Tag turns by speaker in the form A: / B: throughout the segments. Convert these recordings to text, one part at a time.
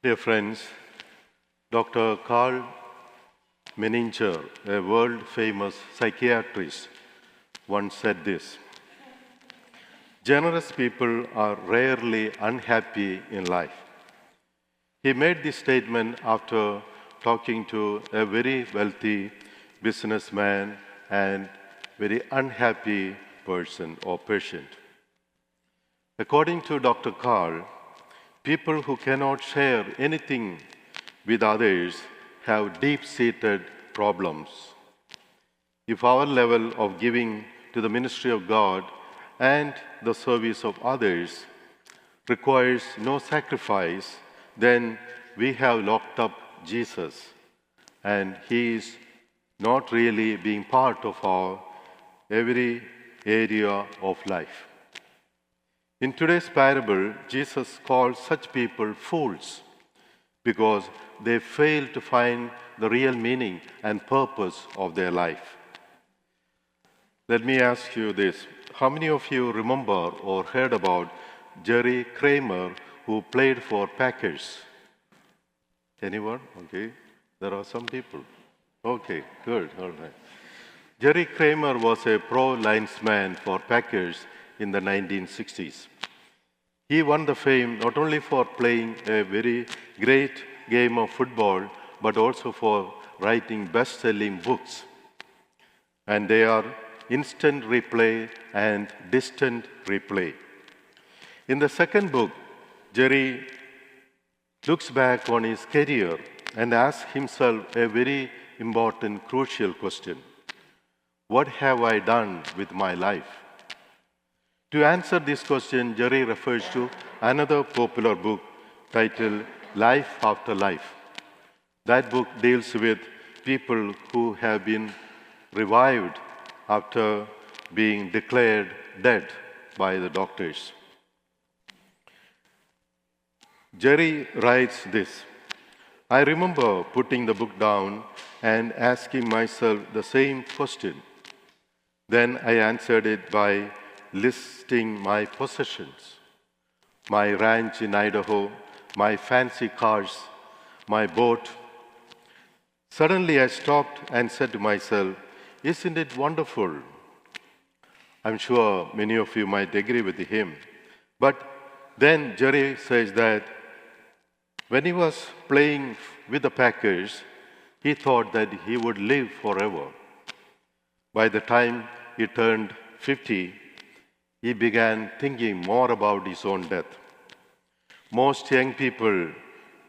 A: Dear friends, Dr. Karl Menninger, a world-famous psychiatrist, once said this: generous people are rarely unhappy in life. He made this statement after talking to a very wealthy businessman and very unhappy person or patient. According to Dr. Karl, people who cannot share anything with others have deep-seated problems. If our level of giving to the ministry of God and the service of others requires no sacrifice, then we have locked up Jesus, and he is not really being part of our every area of life. In today's parable, Jesus calls such people fools because they fail to find the real meaning and purpose of their life. Let me ask you this. How many of you remember or heard about Jerry Kramer, who played for Packers? Anyone? Okay. There are some people. Okay, good. All right. Jerry Kramer was a pro linesman for Packers in the 1960s. He won the fame not only for playing a very great game of football, but also for writing best-selling books. And they are Instant Replay and Distant Replay. In the second book, Jerry looks back on his career and asks himself a very important, crucial question: what have I done with my life? To answer this question, Jerry refers to another popular book titled Life After Life. That book deals with people who have been revived after being declared dead by the doctors. Jerry writes this: I remember putting the book down and asking myself the same question. Then I answered it by listing my possessions, my ranch in Idaho, my fancy cars, my boat. Suddenly I stopped and said to myself, isn't it wonderful? I'm sure many of you might agree with him. But then Jerry says that when he was playing with the Packers, he thought that he would live forever. By the time he turned 50, he began thinking more about his own death. Most young people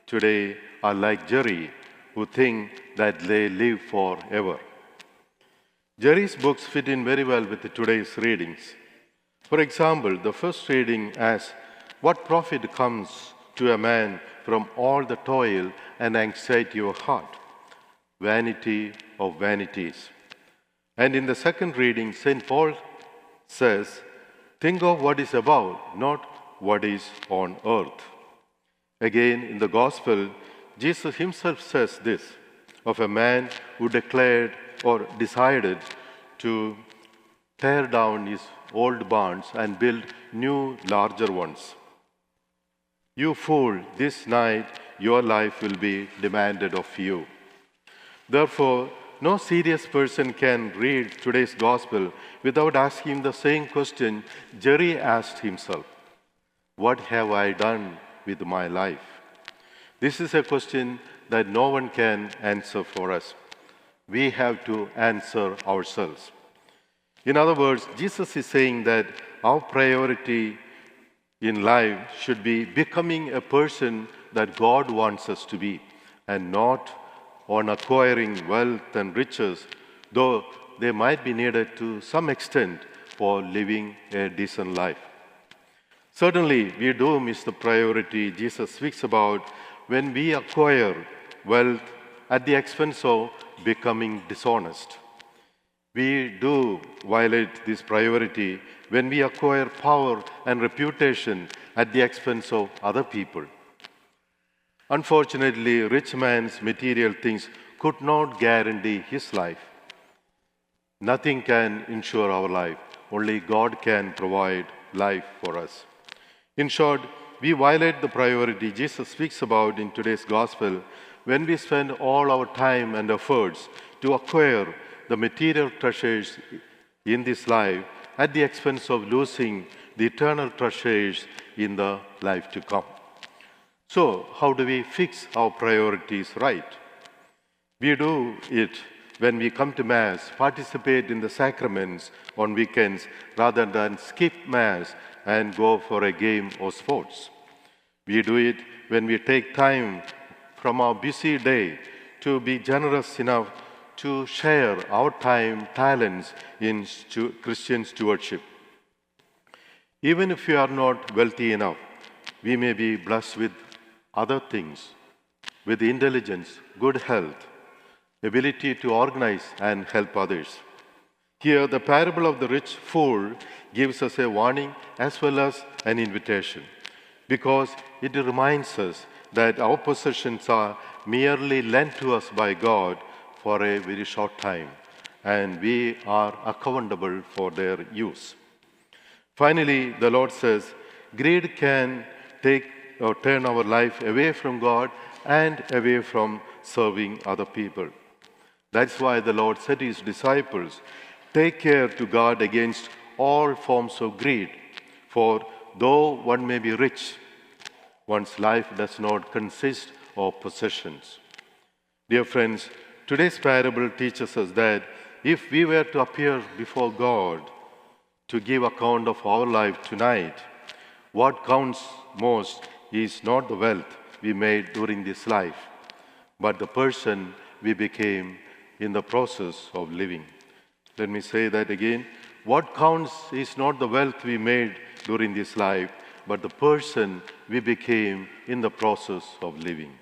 A: today are like Jerry, who think that they live forever. Jerry's books fit in very well with today's readings. For example, the first reading asks, what profit comes to a man from all the toil and anxiety of heart? Vanity of vanities. And in the second reading, St. Paul says, think of what is above, not what is on earth. Again, in the Gospel, Jesus himself says this of a man who declared or decided to tear down his old barns and build new, larger ones. You fool, this night your life will be demanded of you. Therefore, no serious person can read today's gospel without asking the same question Jerry asked himself: what have I done with my life? This is a question that no one can answer for us. We have to answer ourselves. In other words, Jesus is saying that our priority in life should be becoming a person that God wants us to be, and not on acquiring wealth and riches, though they might be needed to some extent for living a decent life. Certainly, we do miss the priority Jesus speaks about when we acquire wealth at the expense of becoming dishonest. We do violate this priority when we acquire power and reputation at the expense of other people. Unfortunately, rich man's material things could not guarantee his life. Nothing can ensure our life. Only God can provide life for us. In short, we violate the priority Jesus speaks about in today's gospel when we spend all our time and efforts to acquire the material treasures in this life at the expense of losing the eternal treasures in the life to come. So, how do we fix our priorities right? We do it when we come to Mass, participate in the sacraments on weekends rather than skip Mass and go for a game or sports. We do it when we take time from our busy day to be generous enough to share our time, talents in Christian stewardship. Even if we are not wealthy enough, we may be blessed with other things, with intelligence, good health, ability to organize and help others. Here, the parable of the rich fool gives us a warning as well as an invitation, because it reminds us that our possessions are merely lent to us by God for a very short time, and we are accountable for their use. Finally, the Lord says, greed can take or turn our life away from God and away from serving other people. That's why the Lord said to his disciples, take care to guard against all forms of greed, for though one may be rich, one's life does not consist of possessions. Dear friends, today's parable teaches us that if we were to appear before God to give account of our life tonight, what counts most is not the wealth we made during this life, but the person we became in the process of living. Let me say that again. What counts is not the wealth we made during this life, but the person we became in the process of living.